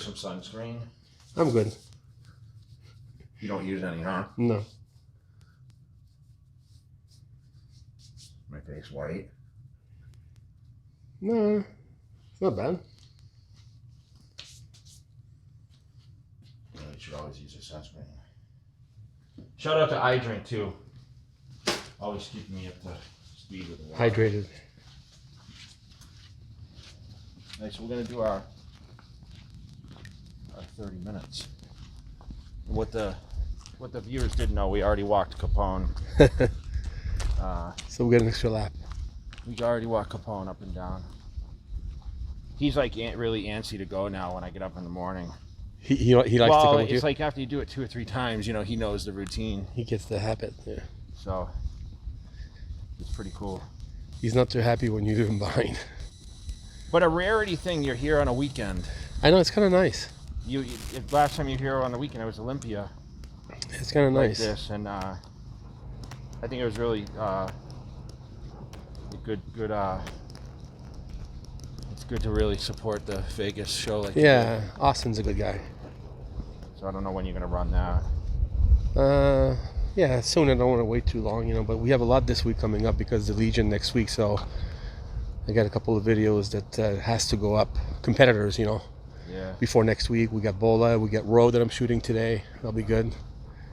some sunscreen? I'm good. You don't use any, huh? No. My face white. No, it's not bad. You should always use a sunscreen. Shout out to iDrink too. Always keeping me up to speed with the water. Hydrated. Nice. We're gonna do our 30 minutes. What the viewers didn't know, we already walked Capone. So we get an extra lap. We already walked Capone up and down. He's like really antsy to go now when I get up in the morning. He likes to come with you? It's like after you do it 2 or 3 times, you know, he knows the routine. He gets the habit, yeah. So, it's pretty cool. He's not too happy when you leave him behind. But a rarity thing, you're here on a weekend. I know, it's kind of nice. Last time you were here on the weekend, it was Olympia. It's kind of nice. Like this, and I think it was really good. It's good to really support the Vegas show like Yeah, Austin's a good guy. So I don't know when you're gonna run that. Yeah, soon. I don't want to wait too long, you know. But we have a lot this week coming up because the Legion next week. So I got a couple of videos that has to go up. Competitors, you know. Yeah. Before next week, we got Bola, we got Row that I'm shooting today. That'll be good.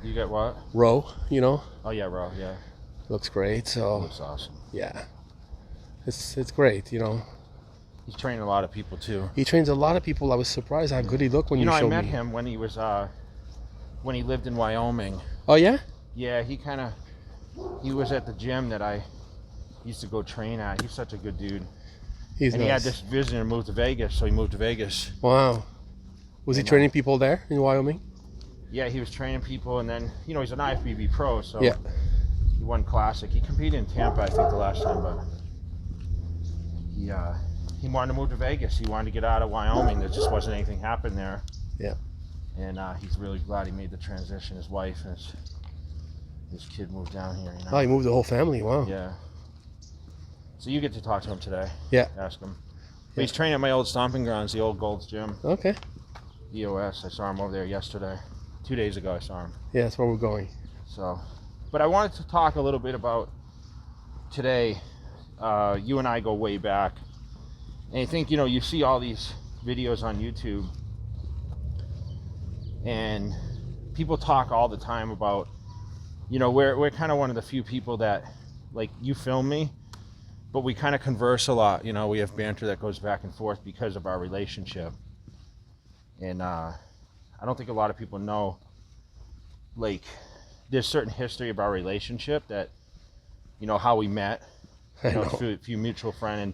You got what? Row, you know. Oh yeah, Row. Yeah. Looks great. So. Looks awesome. Yeah. It's great, you know. He's training a lot of people too. He trains a lot of people. I was surprised how good he looked when you showed me. I met him when he was when he lived in Wyoming. Oh yeah? Yeah, he was at the gym that I used to go train at. He's such a good dude. He's and nice. He had this vision to move to Vegas, so he moved to Vegas. Wow. Was he training people there in Wyoming? Yeah, he was training people, and then, you know, he's an IFBB pro, so yeah. He won Classic. He competed in Tampa, I think, the last time, but he wanted to move to Vegas. He wanted to get out of Wyoming. There just wasn't anything happening there. Yeah. And he's really glad he made the transition. His wife and his kid moved down here. You know? Oh, he moved the whole family. Wow. Yeah. So you get to talk to him today. Yeah. Ask him. But he's training at my old stomping grounds, the old Gold's Gym. Okay. EOS. I saw him over there yesterday. 2 days ago I saw him. Yeah, that's where we're going. So, but I wanted to talk a little bit about today. You and I go way back. And I think, you know, you see all these videos on YouTube. And people talk all the time about, you know, we're kind of one of the few people that, like, you film me, but we kind of converse a lot. You know, we have banter that goes back and forth because of our relationship. And I don't think a lot of people know, like, there's certain history of our relationship that, you know, how we met, you know, through a few mutual friends, and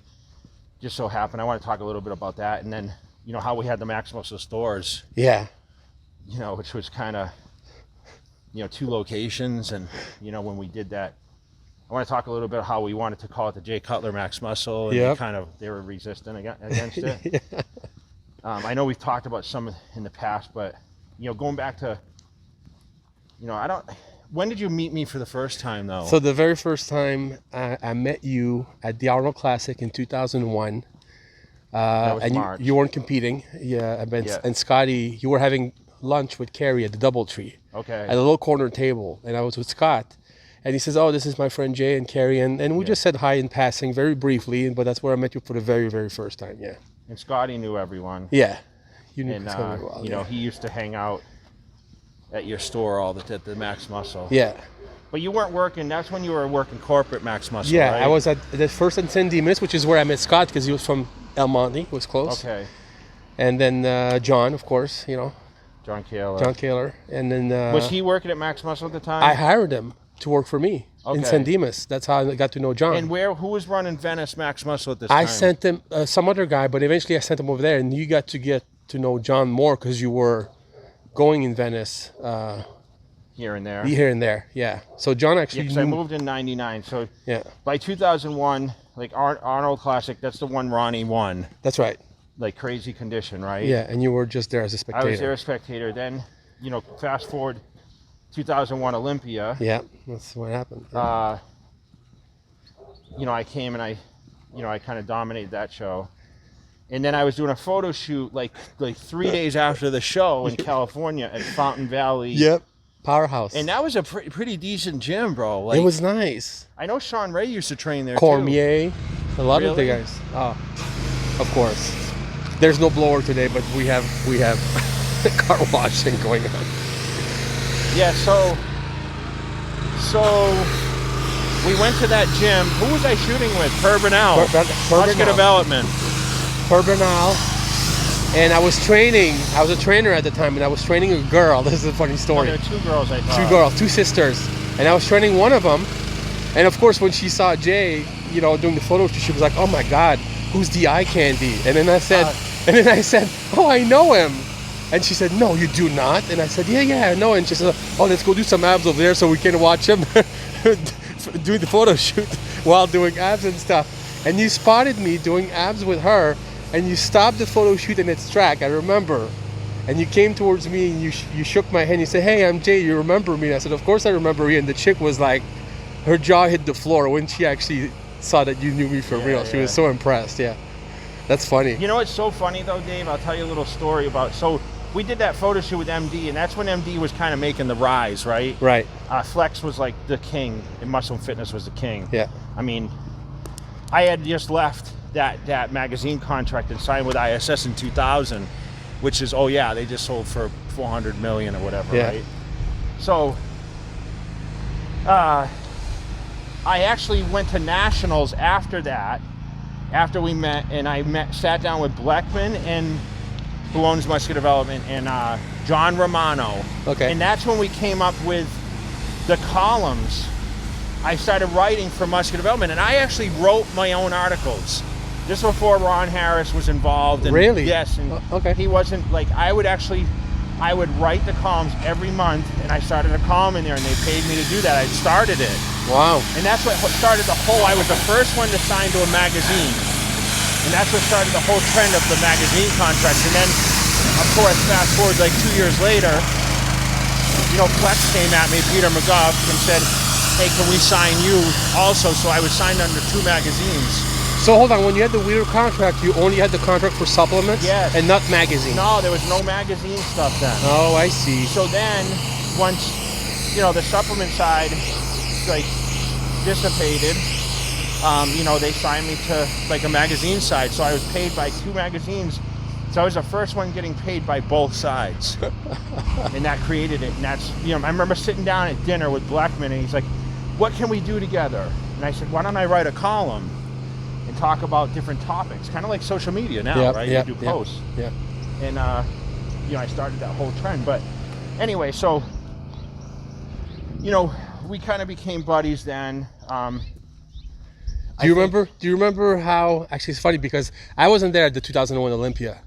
just so happened, I want to talk a little bit about that. And then, you know, how we had the Max Muscle stores. Yeah. You know, which was kind of, you know, 2 locations. And, you know, when we did that, I want to talk a little bit how we wanted to call it the Jay Cutler Max Muscle. And they were resistant against it. Yeah. I know we've talked about some in the past, but, you know, going back to, you know, when did you meet me for the first time, though? So the very first time I met you at the Arnold Classic in 2001. That was and March. You weren't competing. Yeah, and Scotty, you were having lunch with Carrie at the Doubletree. Okay. At a little corner table, and I was with Scott. And he says, "Oh, this is my friend Jay and Carrie," and we just said hi in passing, very briefly. But that's where I met you for the very, very first time. Yeah. And Scotty knew everyone. Yeah. You knew and, Scotty well. You know, he used to hang out at your store at the Max Muscle. Yeah. But you weren't working. That's when you were working corporate Max Muscle. Yeah, right? I was at the first in San Dimas, which is where I met Scott because he was from El Monte. It was close. Okay. And then John, of course, you know. John Kaler. John Kaler. And then... was he working at Max Muscle at the time? I hired him to work for me in San Dimas. That's how I got to know John. And who was running Venice Max Muscle at this time? I sent him, some other guy, but eventually I sent him over there, and you got to know John more because you were going in Venice. Here and there. Here and there, yeah. So John actually... Yeah, because I moved in 99, so yeah. By 2001, like Arnold Classic, that's the one Ronnie won. That's right. Like crazy condition, right? Yeah, and you were just there as a spectator. I was there as a spectator. Then, you know, fast forward 2001 Olympia. Yeah, that's what happened. You know, I came and I kind of dominated that show. And then I was doing a photo shoot like 3 days after the show in California at Fountain Valley. Yep. Powerhouse. And that was a pretty decent gym, bro. Like, it was nice. I know Sean Ray used to train there Cormier, a lot of the Really? guys. Oh, of course. There's no blower today, but we have car washing going on. too. Yeah, so we went to that gym. Who was I shooting with? Per Bernal. Muscular Development. Per Bernal. And I was training. I was a trainer at the time, and I was training a girl. This is a funny Oh, story. there were 2 girls, I thought. Two girls, 2 sisters, and I was training one of them. And of course, when she saw Jay, you know, doing the photo shoot, she was like, "Oh my God, who's the eye candy?" And then I said, "Oh, I know him." And she said, "No, you do not." And I said, "Yeah, I know." And she said, "Oh, let's go do some abs over there so we can watch him doing the photo shoot while doing abs and stuff." And you spotted me doing abs with her, and you stopped the photo shoot in its track. I remember. And you came towards me and you shook my hand. You said, "Hey, I'm Jay. You remember me?" And I said, "Of course I remember you." And the chick was like, her jaw hit the floor when she actually saw that you knew me for real. She was so impressed. Yeah, that's funny. You know what's so funny though, Dave? I'll tell you a little story about. So we did that photo shoot with MD, and that's when MD was kind of making the rise, right? Right. Flex was like the king, and Muscle Fitness was the king. Yeah. I mean, I had just left that magazine contract and signed with ISS in 2000, which is they just sold for 400 million or whatever, Yeah. right? So, I actually went to nationals after that, after we met, and sat down with Bleckman and who owns Muscular Development and John Romano. Okay. And that's when we came up with the columns. I started writing for Muscular Development, and I actually wrote my own articles. This was before Ron Harris was involved. And Really? Yes. And Okay. he wasn't like, I would write the columns every month, and I started a column in there, and they paid me to do that. I started it. Wow. And that's what started I was the first one to sign to a magazine. And that's what started the whole trend of the magazine contracts. And then, of course, fast forward like 2 years later, Flex came at me, Peter McGuff, and said, "Hey, can we sign you also?" So I was signed under 2 magazines. So hold on, when you had the Wheeler contract, you only had the contract for supplements? Yes. And not magazines? No, there was no magazine stuff then. Oh, I see. So then, once, the supplement side, like, dissipated, they signed me to, like, a magazine side. So I was paid by 2 magazines. So I was the first one getting paid by both sides. And that created it. And that's, I remember sitting down at dinner with Bleckman, and he's like, "What can we do together?" And I said, "Why don't I write a column and talk about different topics?" Kind of like social media now, right? You do posts. Yeah. And, I started that whole trend. But anyway, so, we kind of became buddies then. Do you remember how? Actually, it's funny because I wasn't there at the 2001 Olympia,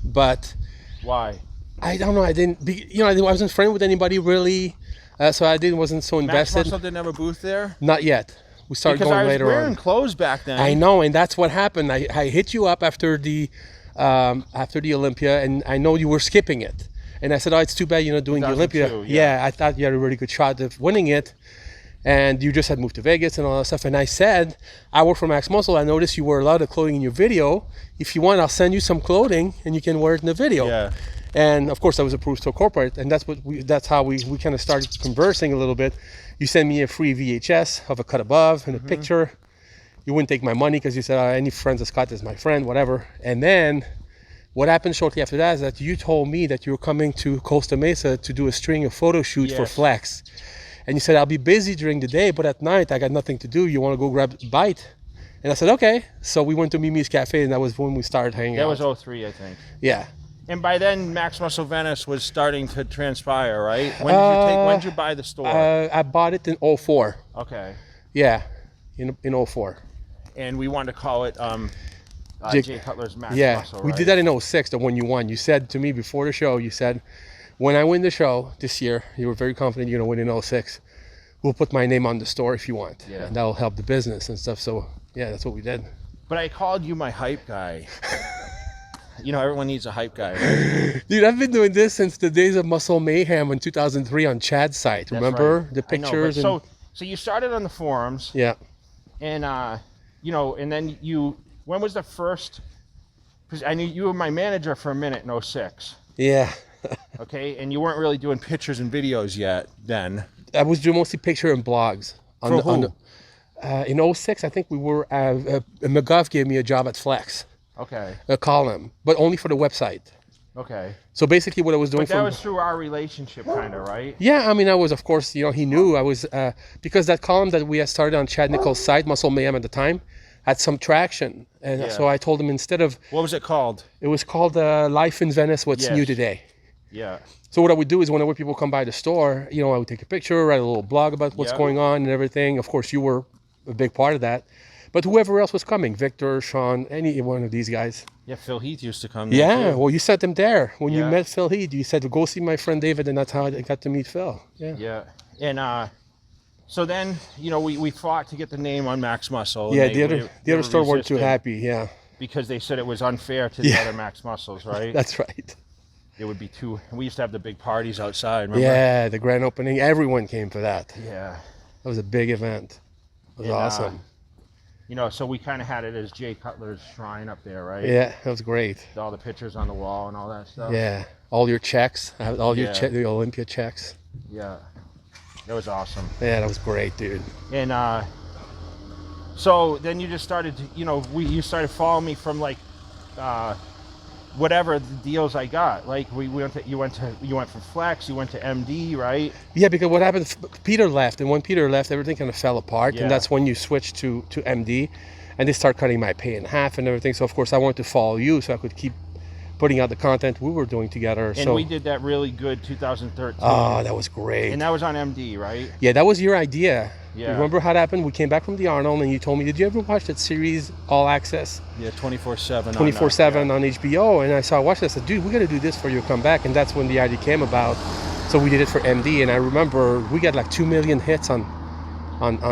but Why? I don't know. I didn't. I wasn't friends with anybody really, so I wasn't so Max invested. Russell didn't have a booth there? Not yet. We started Because going I was later wearing on. clothes back then. I know, and that's what happened. I hit you up after the Olympia, and I know you were skipping it. And I said, "Oh, it's too bad, doing the Olympia." 2002, yeah. I thought you had a really good shot of winning it. And you just had moved to Vegas and all that stuff. And I said, "I work for Max Muscle. I noticed you wear a lot of clothing in your video. If you want, I'll send you some clothing and you can wear it in the video." Yeah. And of course, I was approved to corporate, and that's how we kind of started conversing a little bit. You sent me a free VHS of a cut above and a picture. You wouldn't take my money because you said, "Any friends of Scott is my friend," whatever. And then what happened shortly after that is that you told me that you were coming to Costa Mesa to do a string of photo shoots for Yes. Flex. And you said, "I'll be busy during the day, but at night I got nothing to do. You want to go grab a bite?" And I said, "Okay." So we went to Mimi's Cafe, and that was when we started hanging That out. was 03, I think. Yeah. And by then, Max Muscle Venice was starting to transpire, right? When did you buy the store? I bought it in 04. Okay. Yeah, in 04. And we wanted to call it Jake- Jay Cutler's Max Yeah, Muscle, we right? did that in 06, the one you won. You said to me before the show, you said, "When I win the show this year," you were very confident you're going to win in 06. "We'll put my name on the store if you want. Yeah. And that'll help the business and stuff." So, yeah, that's what we did. But I called you my hype guy. Everyone needs a hype guy, right? Dude, I've been doing this since the days of Muscle Mayhem in 2003 on Chad's site. That's Remember right. the I know, but pictures? so you started on the forums, Yeah. and and then when was the first because I knew you were my manager for a minute in '06. Yeah. Okay, and you weren't really doing pictures and videos yet then. I was doing mostly picture and blogs. For who? In '06, I think we were, McGuff gave me a job at Flex, Okay. a column, but only for the website. Okay. So basically what I was doing But that was through our relationship, kind of, right? Yeah, I mean, I was, of course, he knew I was, because that column that we had started on Chad Nichols' site, Muscle Mayhem at the time, had some traction. And Yeah. so I told him instead of, What was it called? it was called Life in Venice, What's Yes. New Today. Yeah. So what I would do is whenever people come by the store, I would take a picture, write a little blog about what's Yeah. going on and everything. Of course, you were a big part of that. But whoever else was coming, Victor, Sean, any one of these guys. Yeah, Phil Heath used to come there, Yeah, too. well, you sent them there. When you Yeah. met Phil Heath, you said, go see my friend David, and that's how I got to meet Phil. Yeah. Yeah. And so then, we fought to get the name on Max Muscle. and Yeah, they the other store weren't too resisted happy, yeah. because they said it was unfair to the Yeah. other Max Muscles, right? That's right. It would be too. We used to have the big parties outside, remember? Yeah, the grand opening, everyone came for that. Yeah. That was a big event. It was And, awesome. So we kind of had it as Jay Cutler's shrine up there, right? Yeah, that was great. With all the pictures on the wall and all that stuff. Yeah, all your checks, I have all your Yeah. the Olympia checks. Yeah. That was awesome. Yeah, that was great, dude. And so then you just started to, you started following me from like whatever the deals I got. Like you went from Flex, you went to MD, right? Yeah, because what happened, Peter left, and when Peter left, everything kind of fell apart, Yeah. and that's when you switched to MD, and they start cutting my pay in half and everything. So of course I wanted to follow you, so I could keep putting out the content we were doing together. And so we did that really good 2013. oh, that was great. And that was on MD, right? Yeah, that was your idea. Yeah. Remember how it happened? We came back from the Arnold, and you told me, did you ever watch that series All Access? Yeah, 24/7. 24/7 on HBO, and I watched it. I said, dude, we got to do this for you come back, and that's when the idea came about. So we did it for MD, and I remember we got like 2 million hits on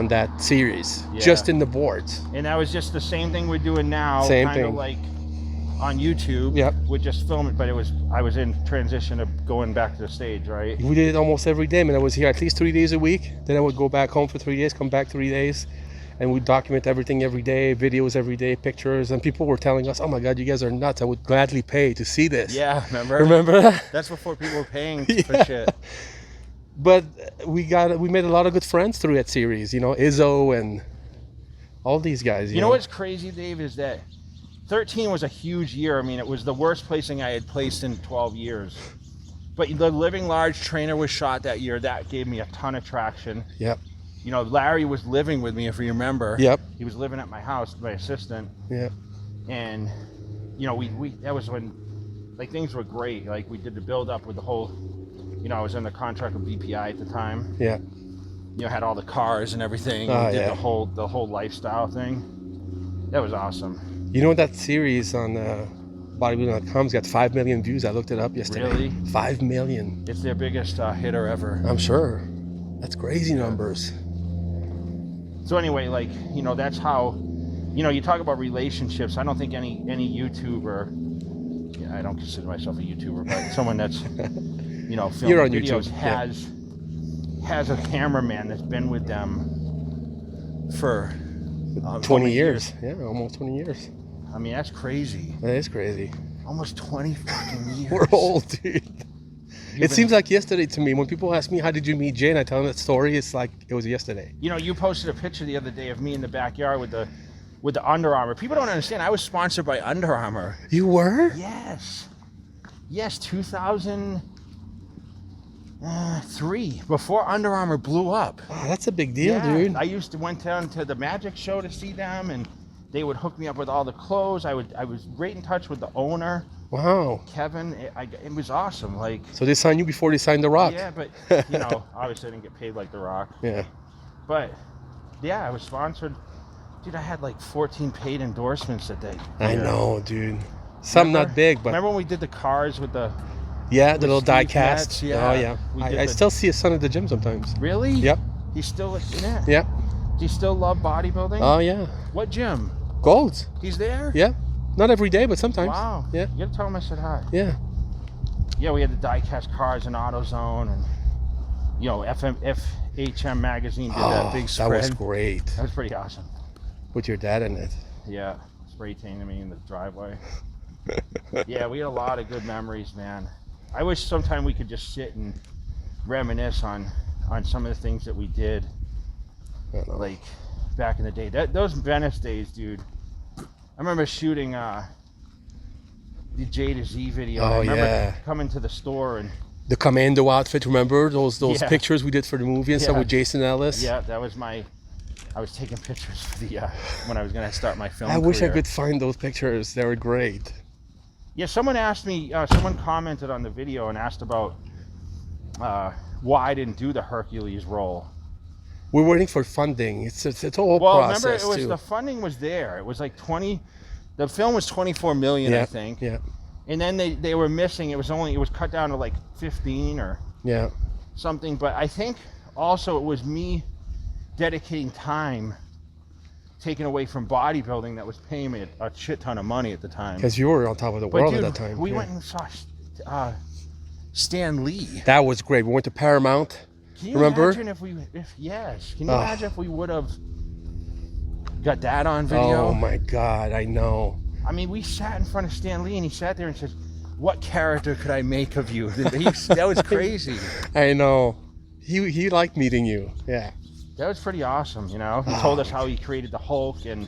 that series, Yeah. just in the boards. And that was just the same thing we're doing now. Same kind of thing. like on YouTube. Yep. We just film it, but I was in transition of going back to the stage, right? We did it almost every day. I mean, I was here at least 3 days a week. Then I would go back home for 3 days, come back 3 days, and we'd document everything every day, videos every day, pictures. And people were telling us, oh my God, you guys are nuts. I would gladly pay to see this. Yeah, remember? Remember that? That's before people were paying Yeah. for shit. But we made a lot of good friends through that series, Izzo and all these guys. You know what's crazy, Dave, is that 13 was a huge year. I mean, it was the worst placing I had placed in 12 years. But the Living Large trainer was shot that year. That gave me a ton of traction. Yep. Larry was living with me, if you remember. Yep. He was living at my house, my assistant. Yeah. And, we that was when, like, things were great. Like, we did the build-up with the whole, I was in the contract with BPI at the time. Yeah. Had all the cars and everything. Oh, We did yeah. the whole lifestyle thing. That was awesome. That series on bodybuilding.com's got 5 million views. I looked it up yesterday. Really? 5 million. It's their biggest hitter ever. I'm sure. That's crazy numbers. So anyway, like, that's how, you talk about relationships. I don't think any YouTuber, I don't consider myself a YouTuber, but someone that's, filming You're on videos YouTube, has a cameraman that's been with them for 20 years. Yeah, almost 20 years. I mean, that's crazy. That is crazy. Almost 20 fucking years. We're old, dude. You've Seems like yesterday to me. When people ask me, how did you meet Jay, and I tell them that story, it's like it was yesterday. You posted a picture the other day of me in the backyard with the Under Armour. People don't understand. I was sponsored by Under Armour. You were? Yes, 2003, before Under Armour blew up. Wow, that's a big deal, dude. I went down to the Magic Show to see them, and they would hook me up with all the clothes. I was right in touch with the owner, Wow. Kevin. It was awesome. Like, So they signed you before they signed The Rock. yeah, but obviously I didn't get paid like The Rock. Yeah. But yeah, I was sponsored. Dude, I had like 14 paid endorsements that day. I know, dude. Some not big, but Remember when we did the cars with the... yeah, the little Steve die Katz, cast. yeah. Oh yeah. We did I the- still see his son at the gym sometimes. Really? Yep. He's still yeah. Yep. Do you still love bodybuilding? Oh yeah. What gym? Golds. He's there? Yeah. Not every day, but sometimes. Wow. Yeah. You gotta tell him I said hi. Yeah. Yeah, we had the die-cast cars in AutoZone, and FHM magazine did that big spread. That was great. That was pretty awesome. With your dad in it. Yeah, spray painted me in the driveway. Yeah, we had a lot of good memories, man. I wish sometime we could just sit and reminisce on some of the things that we did, like back in the day. Those Venice days, dude. I remember shooting the Jade video. I remember coming to the store and the commando outfit. Remember those Yeah. pictures we did for the movie and stuff with Jason Ellis? Yeah, that was my. I was taking pictures for the when I was gonna start my film. I wish I career. could find those pictures. They were great. Yeah, someone asked me. Someone commented on the video and asked about why I didn't do the Hercules role. We're waiting for funding. It's a whole Well, process remember, it was too. the funding was there. It was like 20. The film was 24 million, I think. Yeah. And then they were missing. It was cut down to like 15 or something. But I think also it was me dedicating time taken away from bodybuilding that was paying me a shit ton of money at the time. Because you were on top of the But world dude, at that time. we went and saw Stan Lee. That was great. We went to Paramount. Can you Remember? imagine can you imagine if we would have got that on video? Oh my God, I know. I mean, we sat in front of Stan Lee and he sat there and said, "What character could I make of you?" That was crazy. I know. He liked meeting you. Yeah. That was pretty awesome, you know. He told us how he created the Hulk and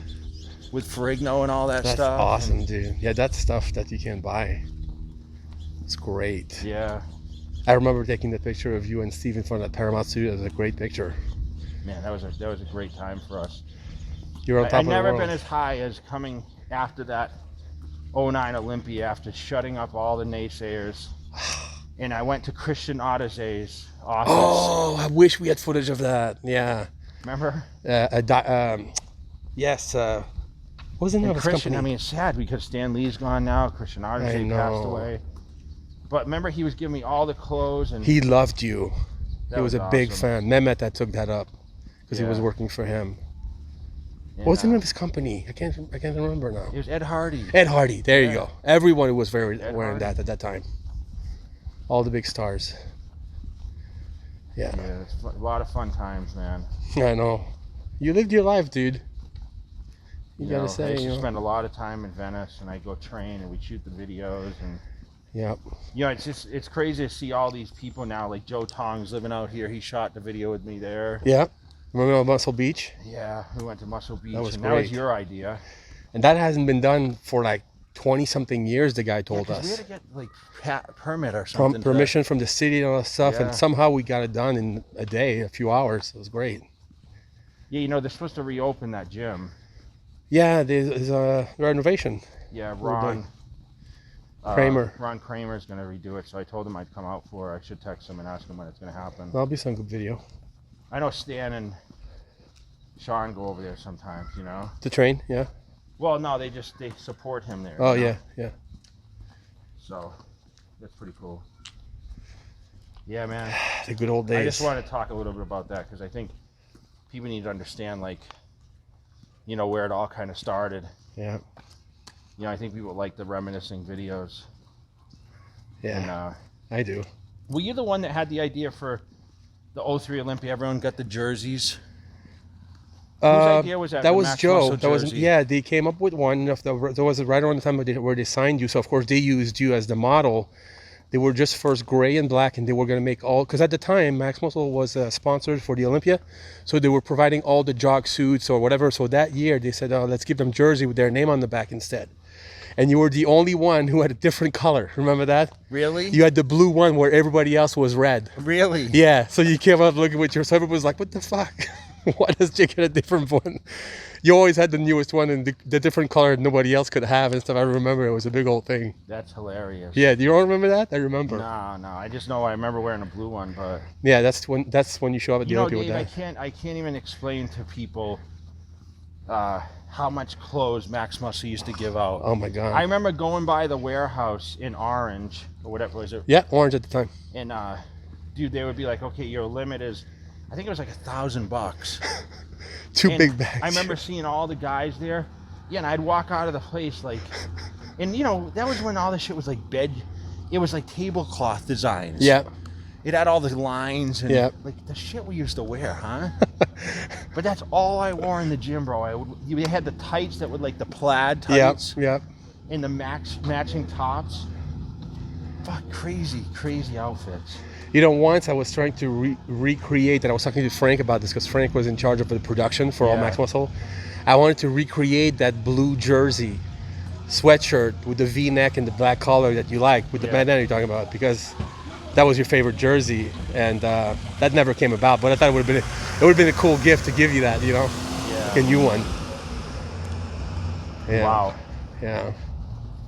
with Ferrigno and all that That's stuff. awesome, dude. Yeah, that's stuff that you can't buy. It's great. Yeah. I remember taking the picture of you and Steve in front of that Paramount studio. It was a great picture. Man, that was a great time for us. You're on top I've of the never world. been as high as coming after that 09 Olympia, after shutting up all the naysayers. And I went to Christian Audeze's office. Oh, I wish we had footage of that. Yeah. Remember? Yes. What was the name of his Christian, company? I mean, it's sad because Stan Lee's gone now. Christian Audize passed away. But remember, he was giving me all the clothes, and He loved you. that He was a big awesome. fan. Mehmet that took that up because he was Yeah. working for him. And, What was the name of his company? I can't remember now. It was Ed Hardy. Ed Hardy. There you Yeah. go. Everyone was wearing Hardy. that at that time. All the big stars. Yeah. Yeah, it's a lot of fun times, man. I know. You lived your life, dude. You I gotta say, used you to know. spend a lot of time in Venice, and I go train, and we shoot the videos, and Yeah. it's crazy to see all these people now. Like Joe Tong's living out here. He shot the video with me there. Yeah. Remember on Muscle Beach? Yeah, we went to Muscle Beach, was and that was great. your idea. And that hasn't been done for like 20-something years, the guy told 'Cause we had us. to get like permit or something. Permission from the city and all that stuff. Yeah. And somehow we got it done in a day, a few hours. It was great. Yeah, you know, they're supposed to reopen that gym. Yeah, there's a renovation. Yeah, We're Ron doing. Kramer. Ron Kramer's going to redo it, so I told him I'd come out for it. I should text him and ask him when it's going to happen. That'll be some good video. I know Stan and Sean go over there sometimes, you know. To train, yeah. Well, no, they support him there. Oh you know? yeah, yeah. So that's pretty cool. Yeah, man. The good old days. I just want to talk a little bit about that because I think people need to understand, like, you know, where it all kind of started. Yeah, You know, I think people like the reminiscing videos. yeah. And, I do. were you the one that had the idea for the 03 Olympia? Everyone got the jerseys. Whose idea was that? That the was Max Joe. Muscle That was jersey? yeah. They came up with one. There was right around the time where they signed you. So of course they used you as the model. They were just first gray and black, and they were going to make all, because at the time Max Muscle was sponsored for the Olympia, so they were providing all the jog suits or whatever. So that year they said, let's give them jersey with their name on the back instead. And you were the only one who had a different color. Remember that? Really? You had the blue one where everybody else was red. Really? Yeah. So you came up looking with yours. So everybody was like, "What the fuck? Why does Jake get a different one?" You always had the newest one and the different color nobody else could have and stuff. I remember it was a big old thing. That's hilarious. Yeah. Do you all remember that? I remember. No. I just know I remember wearing a blue one, but Yeah. That's when you show up at the you know, Olympia with Dave, that. I can't even explain to people how much clothes Max Muscle used to give out. Oh my God. I remember going by the warehouse in Orange or whatever was it, Yeah, orange at the time. and dude, they would be like, "Okay, your limit is," I think it was like $1,000. Two And big bags. I remember seeing all the guys there. Yeah, and I'd walk out of the place like, and you know, that was when all this shit was like it was like tablecloth designs. Yeah. It had all the lines and Yeah. like the shit we used to wear, huh? But that's all I wore in the gym, bro. They had the tights that would like the plaid Yeah. tights. Yeah. in the matching tops. Fuck, crazy outfits. You know, once I was trying to recreate, and I was talking to Frank about this because Frank was in charge of the production for All Max Muscle. I wanted to recreate that blue jersey sweatshirt with the V-neck and the black collar that you like, with the bandana you're talking about, because that was your favorite jersey, and that never came about. But I thought it would have been a cool gift to give you that, you know, like a new one. Yeah. Wow. Yeah.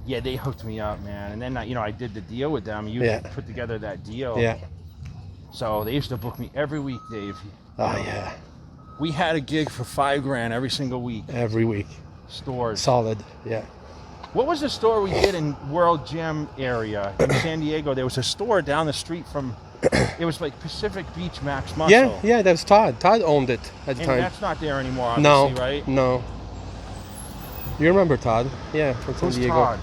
Yeah, they hooked me up, man. And then, you know, I did the deal with them. You put together that deal. Yeah. So they used to book me every week, Dave. Oh, yeah. We had a gig for $5,000 every single week. Every week. Stores. Solid. Yeah. What was the store we did in World Gym area in San Diego? There was a store down the street from, it was like Pacific Beach Max Muscle. Yeah, that was Todd. Todd owned it at the And time. that's not there anymore, obviously, right? No. You remember Todd? Yeah, from San Who's Diego. Todd?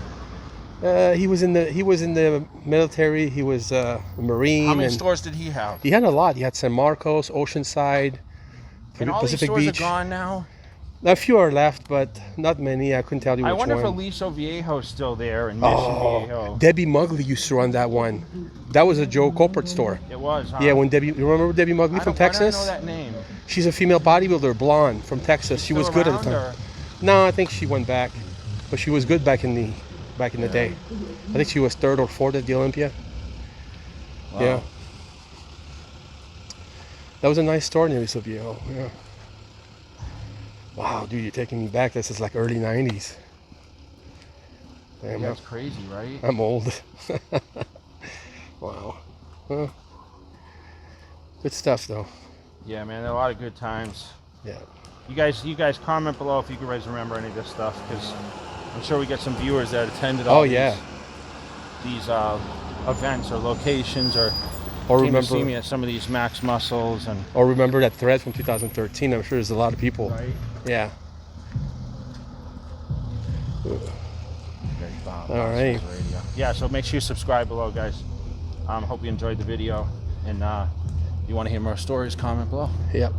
He was in the military. He was a Marine. How many stores did he have? He had a lot. He had San Marcos, Oceanside, And all Pacific these stores Beach. are gone now? A few are left, but not many. I couldn't tell you which I wonder one. if Aliso Viejo's still there in Mission Viejo. Debbie Mugley used to run that one. That was a Joe Colpert store. It was, huh? Yeah, when Debbie, you remember Debbie Mugley from Texas? I don't know that name. She's a female bodybuilder, blonde, from Texas. She was good at the time. Or? No, I think she went back, but she was good back in the day. I think she was 3rd or 4th at the Olympia. Wow. Yeah. That was a nice store near Aliso Viejo. Yeah. Wow, dude, you're taking me back. This is like early 90s. Damn, That's crazy, right? I'm old. Wow. Huh. Good stuff, though. Yeah, man, there are a lot of good times. Yeah. You guys comment below if you guys remember any of this stuff, because I'm sure we get some viewers that attended all these events or locations, or came to see me at some of these Max Muscles. Or remember that thread from 2013. I'm sure there's a lot of people. Right. Yeah. All right. Yeah, so make sure you subscribe below, guys. Hope you enjoyed the video, and if you want to hear more stories, comment below. Yep.